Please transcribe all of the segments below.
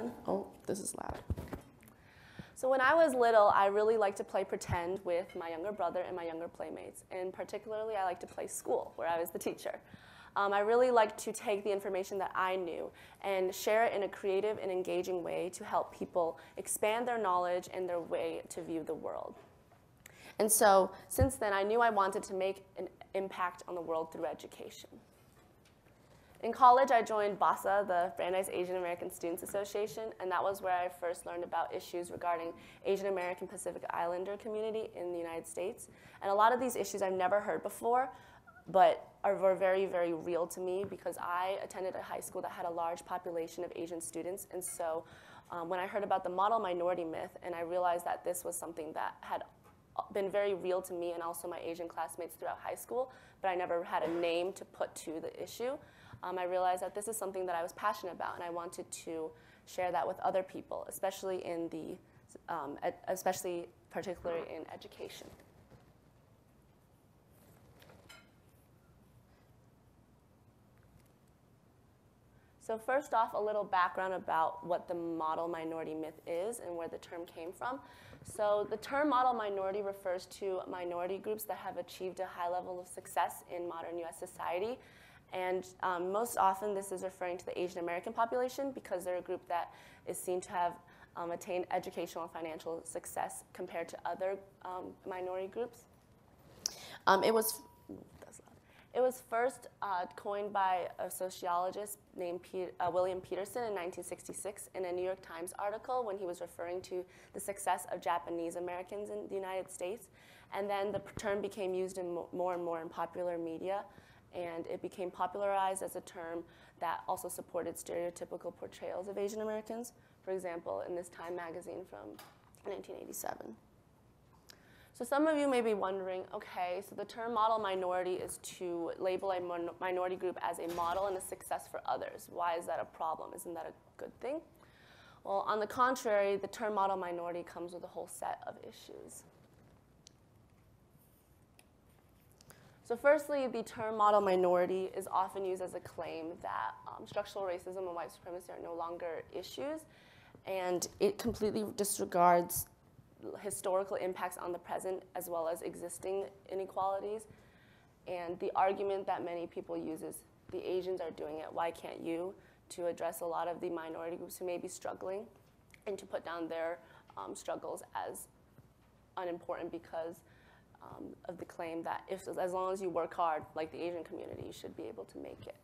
on? Oh, this is loud. So when I was little, I really liked to play pretend with my younger brother and my younger playmates. And particularly, I liked to play school, where I was the teacher. I really liked to take the information that I knew and share it in a creative and engaging way to help people expand their knowledge and their way to view the world. And so since then, I knew I wanted to make an impact on the world through education. In college, I joined BASA, the Brandeis Asian American Students Association, and that was where I first learned about issues regarding Asian American Pacific Islander community in the United States. And a lot of these issues I've never heard before, but were very, very real to me because I attended a high school that had a large population of Asian students. And so when I heard about the model minority myth, and I realized that this was something that had been very real to me and also my Asian classmates throughout high school, but I never had a name to put to the issue, I realized that this is something that I was passionate about, and I wanted to share that with other people, especially particularly in education. So first off, a little background about what the model minority myth is and where the term came from. So the term model minority refers to minority groups that have achieved a high level of success in modern US society. And most often this is referring to the Asian American population because they're a group that is seen to have attained educational and financial success compared to other minority groups. It was first coined by a sociologist named William Peterson in 1966 in a New York Times article when he was referring to the success of Japanese Americans in the United States. And then the term became used in more and more in popular media, and it became popularized as a term that also supported stereotypical portrayals of Asian Americans. For example, in this Time magazine from 1987. So some of you may be wondering, okay, so the term model minority is to label a minority group as a model and a success for others. Why is that a problem? Isn't that a good thing? Well, on the contrary, the term model minority comes with a whole set of issues. So firstly, the term model minority is often used as a claim that structural racism and white supremacy are no longer issues, and it completely disregards historical impacts on the present as well as existing inequalities. And the argument that many people use is the Asians are doing it, why can't you? To address a lot of the minority groups who may be struggling and to put down their struggles as unimportant because of the claim that as long as you work hard, like the Asian community, you should be able to make it.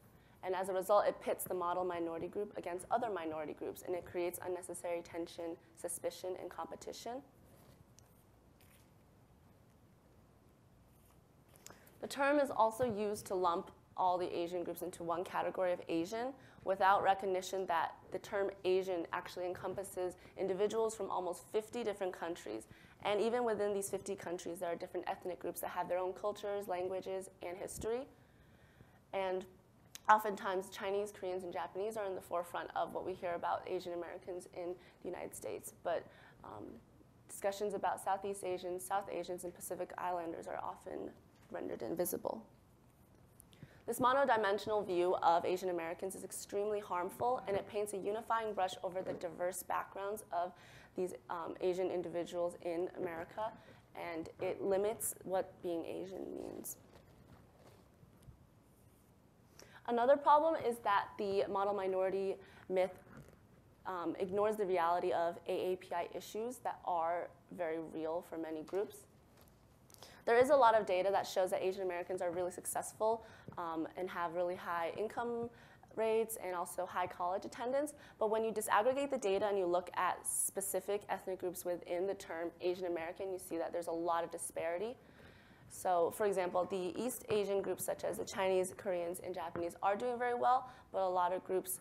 And as a result, it pits the model minority group against other minority groups, and it creates unnecessary tension, suspicion, and competition. The term is also used to lump all the Asian groups into one category of Asian without recognition that the term Asian actually encompasses individuals from almost 50 different countries. And even within these 50 countries, there are different ethnic groups that have their own cultures, languages, and history. And oftentimes, Chinese, Koreans, and Japanese are in the forefront of what we hear about Asian Americans in the United States. But discussions about Southeast Asians, South Asians, and Pacific Islanders are often rendered invisible. This monodimensional view of Asian Americans is extremely harmful, and it paints a unifying brush over the diverse backgrounds of these Asian individuals in America, and it limits what being Asian means. Another problem is that the model minority myth ignores the reality of AAPI issues that are very real for many groups. There is a lot of data that shows that Asian Americans are really successful and have really high income rates and also high college attendance. But when you disaggregate the data and you look at specific ethnic groups within the term Asian American, you see that there's a lot of disparity. So for example, the East Asian groups such as the Chinese, Koreans, and Japanese are doing very well, but a lot of groups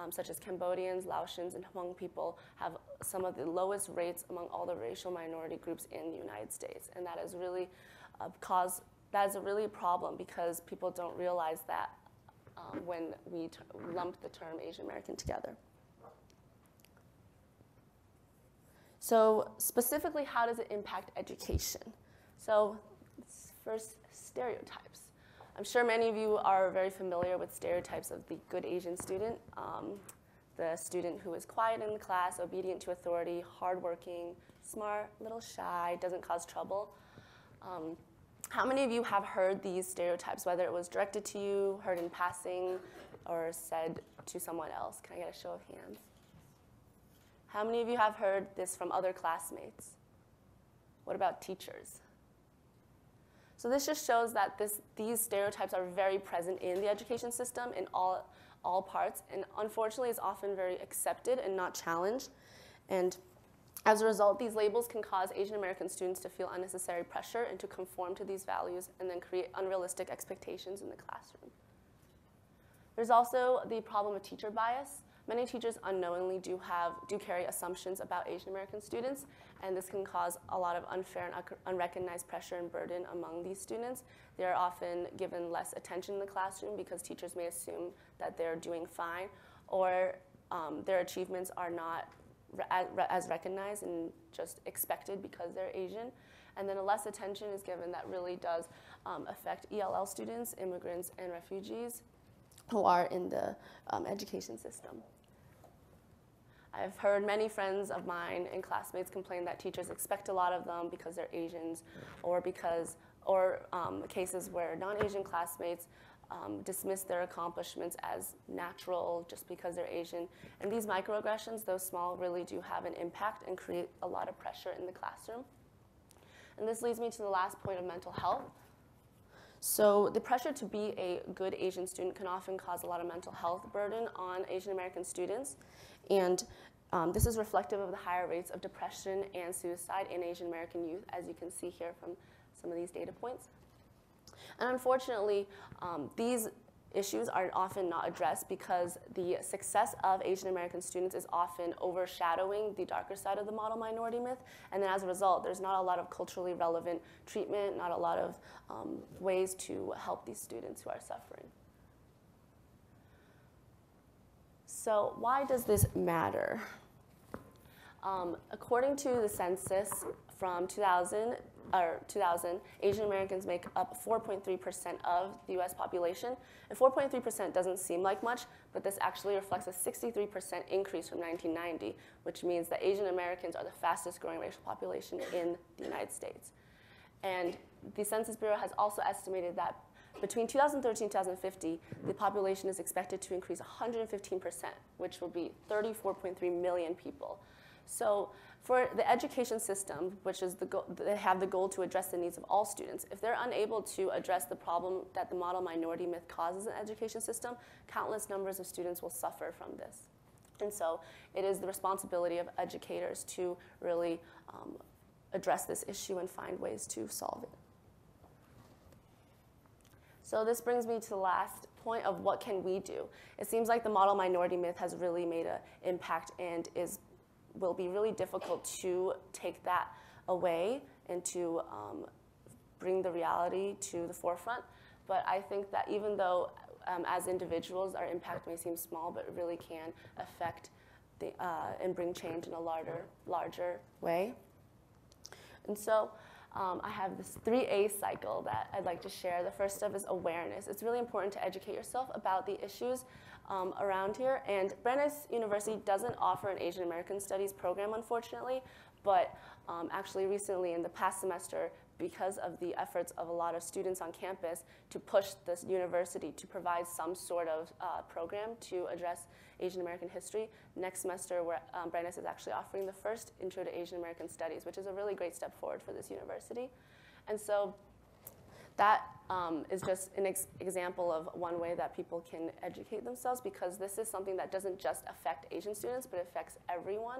such as Cambodians, Laotians, and Hmong people have some of the lowest rates among all the racial minority groups in the United States. And that is really a problem because people don't realize that when we lump the term Asian American together. So specifically, how does it impact education? So first, stereotypes. I'm sure many of you are very familiar with stereotypes of the good Asian student. the student who is quiet in the class, obedient to authority, hardworking, smart, little shy, doesn't cause trouble. How many of you have heard these stereotypes, whether it was directed to you, heard in passing, or said to someone else? Can I get a show of hands? How many of you have heard this from other classmates? What about teachers? So this just shows that these stereotypes are very present in the education system in all parts, and unfortunately is often very accepted and not challenged. And as a result, these labels can cause Asian American students to feel unnecessary pressure and to conform to these values and then create unrealistic expectations in the classroom. There's also the problem of teacher bias. Many teachers unknowingly do carry assumptions about Asian American students, and this can cause a lot of unfair and unrecognized pressure and burden among these students. They are often given less attention in the classroom because teachers may assume that they're doing fine, or their achievements are not as recognized and just expected because they're Asian. And then less attention is given that really does affect ELL students, immigrants, and refugees who are in the education system. I've heard many friends of mine and classmates complain that teachers expect a lot of them because they're Asians, or cases where non-Asian classmates dismiss their accomplishments as natural just because they're Asian. And these microaggressions, though small, really do have an impact and create a lot of pressure in the classroom. And this leads me to the last point of mental health. So the pressure to be a good Asian student can often cause a lot of mental health burden on Asian American students. And this is reflective of the higher rates of depression and suicide in Asian American youth, as you can see here from some of these data points. And unfortunately, these issues are often not addressed because the success of Asian American students is often overshadowing the darker side of the model minority myth. And then as a result, there's not a lot of culturally relevant treatment, not a lot of ways to help these students who are suffering. So why does this matter? According to the census from 2000, Asian Americans make up 4.3% of the US population. And 4.3% doesn't seem like much, but this actually reflects a 63% increase from 1990, which means that Asian Americans are the fastest growing racial population in the United States. And the Census Bureau has also estimated that between 2013 and 2050, the population is expected to increase 115%, which will be 34.3 million people. So for the education system, which is they have the goal to address the needs of all students, if they're unable to address the problem that the model minority myth causes in the education system, countless numbers of students will suffer from this. And so it is the responsibility of educators to really address this issue and find ways to solve it. So this brings me to the last point of what can we do. It seems like the model minority myth has really made an impact and will be really difficult to take that away and to bring the reality to the forefront. But I think that even though as individuals our impact may seem small, but it really can affect and bring change in a larger way. And so I have this 3A cycle that I'd like to share. The first step is awareness. It's really important to educate yourself about the issues around here. And Brandeis University doesn't offer an Asian American Studies program, unfortunately, but actually recently in the past semester, because of the efforts of a lot of students on campus to push this university to provide some sort of program to address Asian American history, next semester Brandeis is actually offering the first Intro to Asian American Studies, which is a really great step forward for this university. And so that is just an example of one way that people can educate themselves, because this is something that doesn't just affect Asian students, but it affects everyone.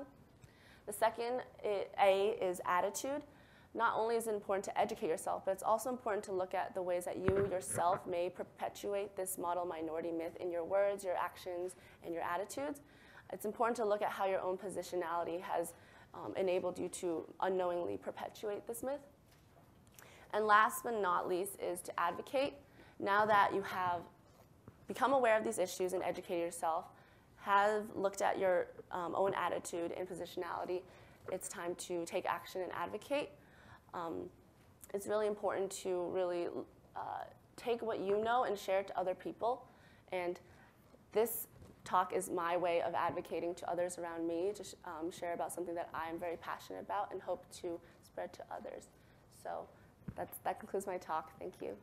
The second A is attitude. Not only is it important to educate yourself, but it's also important to look at the ways that you yourself may perpetuate this model minority myth in your words, your actions, and your attitudes. It's important to look at how your own positionality has enabled you to unknowingly perpetuate this myth. And last but not least is to advocate. Now that you have become aware of these issues and educated yourself, have looked at your own attitude and positionality, it's time to take action and advocate. It's really important to really take what you know and share it to other people. And this talk is my way of advocating to others around me to share about something that I'm very passionate about and hope to spread to others. So that concludes my talk. Thank you.